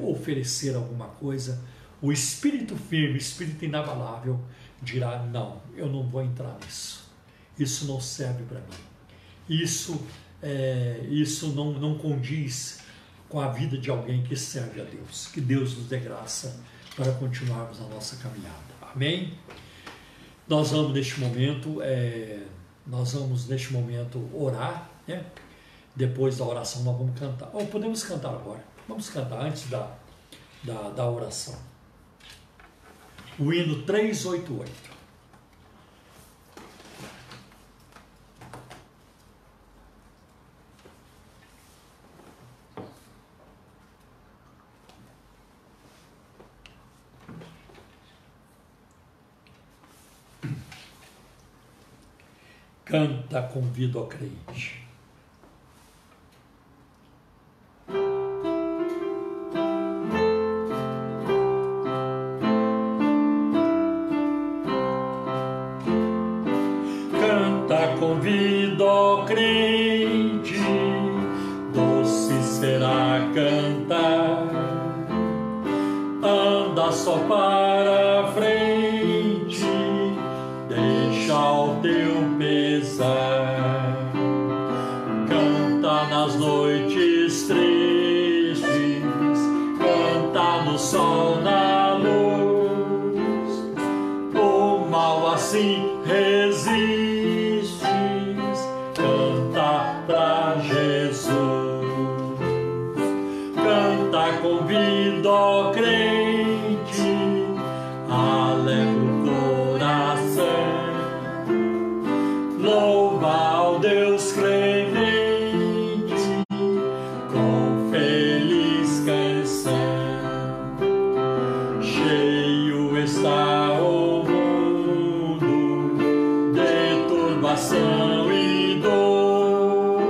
oferecer alguma coisa. O espírito firme, o espírito inabalável dirá: não, eu não vou entrar nisso, isso não serve para mim, isso não condiz com a vida de alguém que serve a Deus. Que Deus nos dê graça para continuarmos a nossa caminhada. Amém? Nós vamos neste momento orar, né? Depois da oração nós vamos cantar. Ou podemos cantar agora. Vamos cantar antes da oração. O hino 388. Canta, convido ao crente. Canta, convido ao crente, doce será cantar. Anda só para a frente, deixa deixa o teu pesar. Canta nas noites tristes, canta no sol, na luz. O mal assim resistes, canta pra Jesus. Canta, convida, ó crente, alegra o coração. Louva ao Deus clemente com feliz canção. Cheio está o mundo de turbação e dor.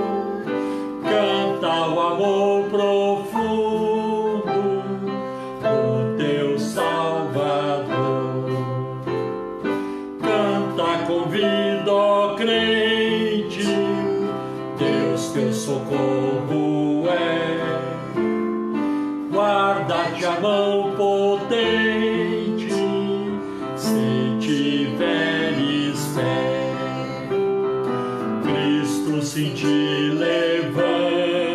Canta o amor profundo do teu Salvador. Canta, convida, ó crente, Deus teu socorro é. Guarda-te a mão potente, se tiveres fé. Cristo se te levanta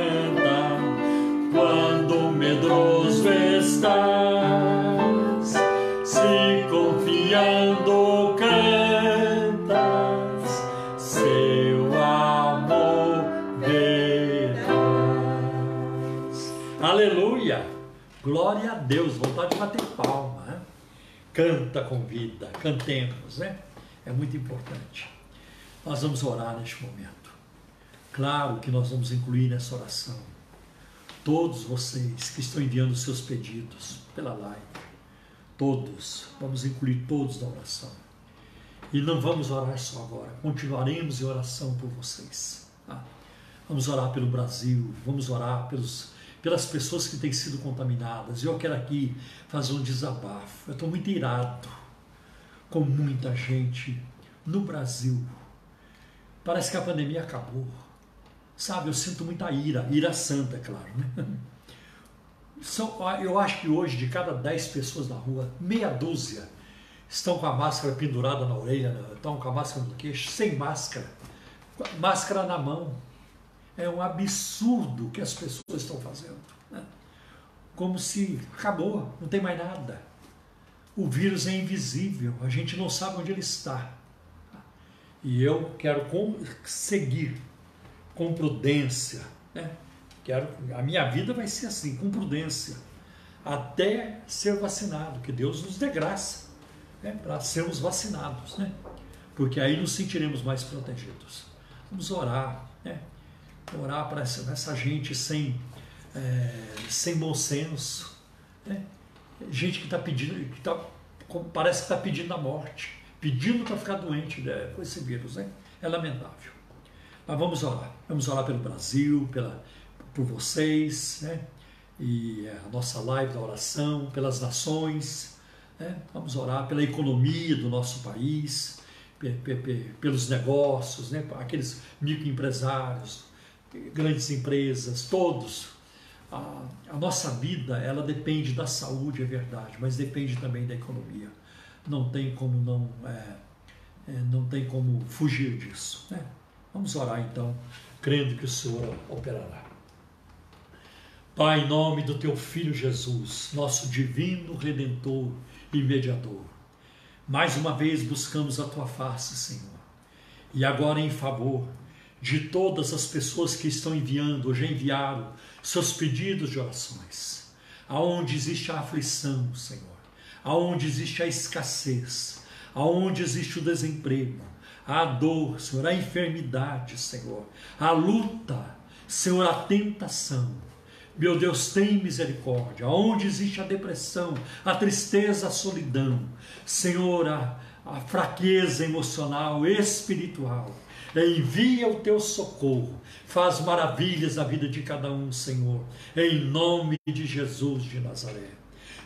quando medroso estás, se confiando cantas, seu amor verás. Aleluia! Glória a Deus! Vontade de bater palma, né? Canta com vida, cantemos, né? É muito importante. Nós vamos orar neste momento. Claro que nós vamos incluir nessa oração todos vocês que estão enviando seus pedidos pela live. Todos, vamos incluir todos na oração. E não vamos orar só agora, continuaremos em oração por vocês. Tá? Vamos orar pelo Brasil, vamos orar pelas pessoas que têm sido contaminadas. Eu quero aqui fazer um desabafo. Eu estou muito irado com muita gente no Brasil. Parece que a pandemia acabou. Sabe, eu sinto muita ira santa, é claro, né? Eu acho que hoje, de cada 10 pessoas na rua, meia dúzia estão com a máscara pendurada na orelha, estão com a máscara no queixo, sem máscara, máscara na mão. É um absurdo o que as pessoas estão fazendo, né? Como se acabou, não tem mais nada. O vírus é invisível, a gente não sabe onde ele está. E eu quero seguir com prudência, né? A minha vida vai ser assim, com prudência, até ser vacinado, que Deus nos dê graça, né, para sermos vacinados, né? Porque aí nos sentiremos mais protegidos. Vamos orar, né? Orar para essa gente sem bom senso, né? Gente que está pedindo, parece que está pedindo a morte, pedindo para ficar doente, né, com esse vírus, né? É lamentável. Mas vamos orar pelo Brasil, por vocês, né? E a nossa live da oração, pelas nações, né? Vamos orar pela economia do nosso país, pelos negócios, né? Aqueles microempresários, grandes empresas, todos. A nossa vida, ela depende da saúde, é verdade, mas depende também da economia. Não tem como não tem como fugir disso, né? Vamos orar então, crendo que o Senhor operará. Pai, em nome do Teu Filho Jesus, nosso divino Redentor e Mediador, mais uma vez buscamos a Tua face, Senhor. E agora em favor de todas as pessoas que estão enviando, ou já enviaram, seus pedidos de orações, aonde existe a aflição, Senhor, aonde existe a escassez, aonde existe o desemprego, a dor, Senhor, a enfermidade, Senhor, a luta, Senhor, a tentação. Meu Deus, tem misericórdia. Onde existe a depressão, a tristeza, a solidão, Senhor, a fraqueza emocional, espiritual, envia o Teu socorro, faz maravilhas na vida de cada um, Senhor, em nome de Jesus de Nazaré.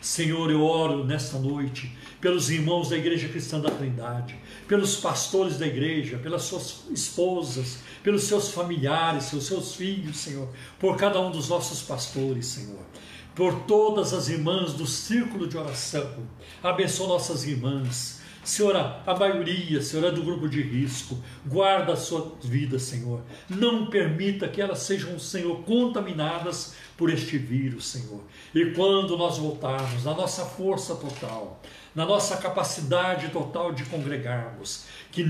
Senhor, eu oro nesta noite pelos irmãos da Igreja Cristã da Trindade, pelos pastores da igreja, pelas suas esposas, pelos seus familiares, pelos seus filhos, Senhor, por cada um dos nossos pastores, Senhor, por todas as irmãs do círculo de oração. Abençoa nossas irmãs, Senhor, a maioria, Senhor, é do grupo de risco. Guarda a sua vida, Senhor. Não permita que elas sejam, Senhor, contaminadas por este vírus, Senhor. E quando nós voltarmos, na nossa força total, na nossa capacidade total de congregarmos, que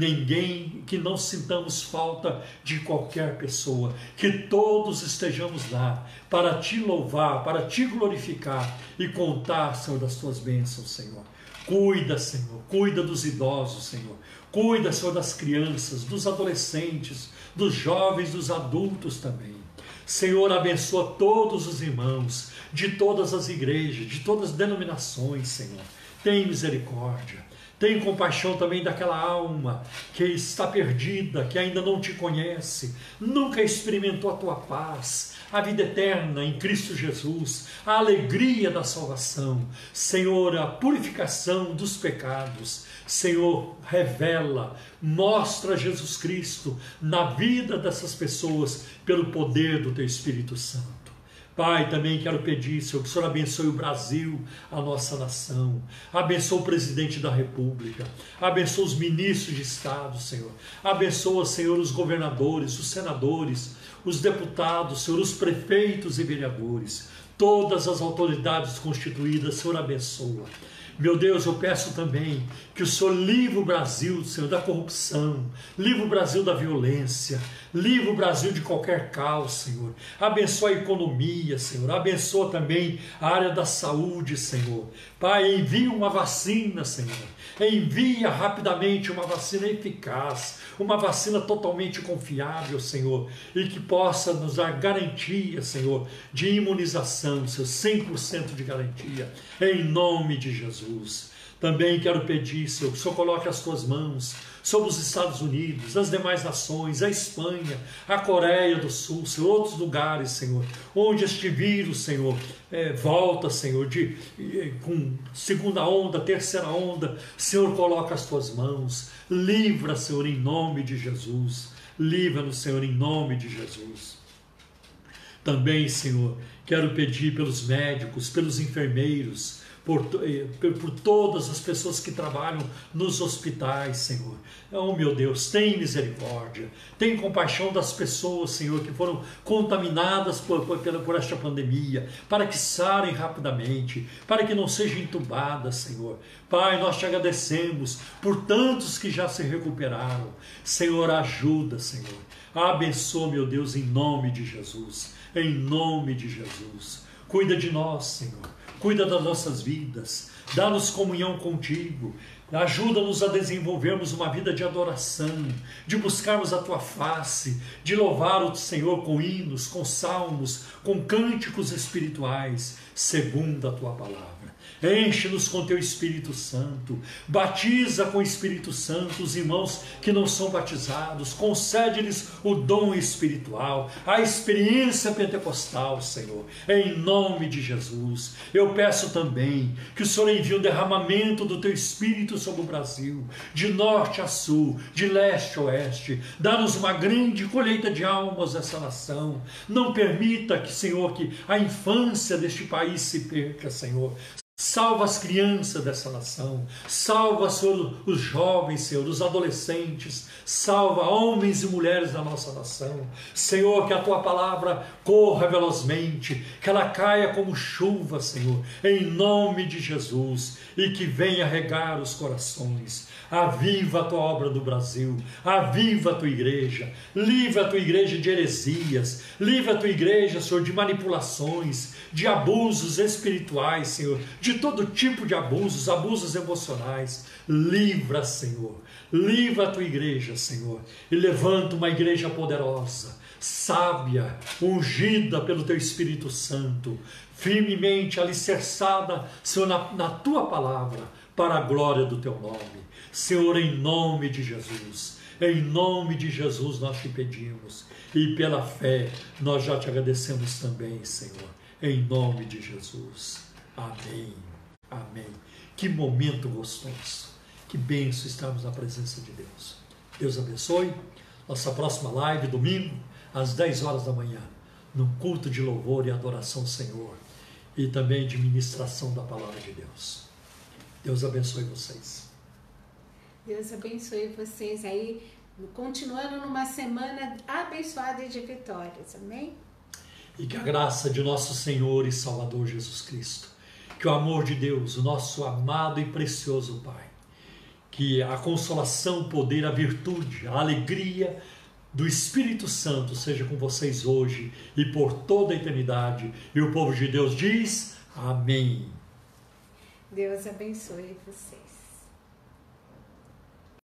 não sintamos falta de qualquer pessoa, que todos estejamos lá para te louvar, para te glorificar e contar, Senhor, das tuas bênçãos, Senhor. Cuida, Senhor, cuida dos idosos, Senhor. Cuida, Senhor, das crianças, dos adolescentes, dos jovens, dos adultos também. Senhor, abençoa todos os irmãos de todas as igrejas, de todas as denominações, Senhor. Tem misericórdia. Tem compaixão também daquela alma que está perdida, que ainda não te conhece, nunca experimentou a tua paz, a vida eterna em Cristo Jesus, a alegria da salvação. Senhor, a purificação dos pecados. Senhor, revela, mostra Jesus Cristo na vida dessas pessoas pelo poder do teu Espírito Santo. Pai, também quero pedir, Senhor, que o Senhor abençoe o Brasil, a nossa nação. Abençoe o presidente da República. Abençoe os ministros de Estado, Senhor. Abençoa, Senhor, os governadores, os senadores, os deputados, Senhor, os prefeitos e vereadores. Todas as autoridades constituídas, Senhor, abençoa. Meu Deus, eu peço também que o Senhor livre o Brasil, Senhor, da corrupção, livre o Brasil da violência, livre o Brasil de qualquer caos, Senhor. Abençoa a economia, Senhor. Abençoa também a área da saúde, Senhor. Pai, envia uma vacina, Senhor. Envia rapidamente uma vacina eficaz, uma vacina totalmente confiável, Senhor, e que possa nos dar garantia, Senhor, de imunização, Senhor, 100% de garantia, em nome de Jesus. Também quero pedir, Senhor, que o Senhor coloque as tuas mãos sobre os Estados Unidos, as demais nações, a Espanha, a Coreia do Sul, Senhor, outros lugares, Senhor, onde este vírus, Senhor, volta, Senhor, com segunda onda, terceira onda. Senhor, coloca as tuas mãos, livra, Senhor, em nome de Jesus, livra-nos, Senhor, em nome de Jesus. Também, Senhor, quero pedir pelos médicos, pelos enfermeiros, por todas as pessoas que trabalham nos hospitais, Senhor. Oh, meu Deus, tem misericórdia, tem compaixão das pessoas, Senhor, que foram contaminadas por esta pandemia, para que sarem rapidamente, para que não sejam entubadas, Senhor. Pai, nós te agradecemos por tantos que já se recuperaram. Senhor, ajuda, Senhor. Abençoa, meu Deus, em nome de Jesus, em nome de Jesus. Cuida de nós, Senhor. Cuida das nossas vidas, dá-nos comunhão contigo, ajuda-nos a desenvolvermos uma vida de adoração, de buscarmos a tua face, de louvar o Senhor com hinos, com salmos, com cânticos espirituais, segundo a tua palavra. Enche-nos com teu Espírito Santo, batiza com o Espírito Santo os irmãos que não são batizados, concede-lhes o dom espiritual, a experiência pentecostal, Senhor, em nome de Jesus. Eu peço também que o Senhor envie um derramamento do teu Espírito sobre o Brasil, de norte a sul, de leste a oeste. Dá-nos uma grande colheita de almas nessa nação. Não permita que, Senhor, que a infância deste país se perca, Senhor. Salva as crianças dessa nação, salva, Senhor, os jovens, Senhor, os adolescentes, salva homens e mulheres da nossa nação. Senhor, que a tua palavra corra velozmente, que ela caia como chuva, Senhor, em nome de Jesus, e que venha regar os corações. Aviva a tua obra do Brasil, aviva a tua igreja, livra a tua igreja de heresias, livra a tua igreja, Senhor, de manipulações, de abusos espirituais, Senhor, de todo tipo de abusos, abusos emocionais. Livra, Senhor, livra a tua igreja, Senhor, e levanta uma igreja poderosa, sábia, ungida pelo teu Espírito Santo, firmemente alicerçada, Senhor, na tua palavra, para a glória do teu nome. Senhor, em nome de Jesus nós te pedimos, e pela fé nós já te agradecemos também, Senhor, em nome de Jesus. Amém, amém. Que momento gostoso, que bênção estarmos na presença de Deus. Deus abençoe. Nossa próxima live, domingo, às 10 horas da manhã, num culto de louvor e adoração ao Senhor, e também de ministração da palavra de Deus. Deus abençoe vocês. Deus abençoe vocês aí, continuando numa semana abençoada e de vitórias, amém? E que a graça de nosso Senhor e Salvador Jesus Cristo, que o amor de Deus, o nosso amado e precioso Pai, que a consolação, o poder, a virtude, a alegria do Espírito Santo seja com vocês hoje e por toda a eternidade. E o povo de Deus diz amém. Deus abençoe vocês.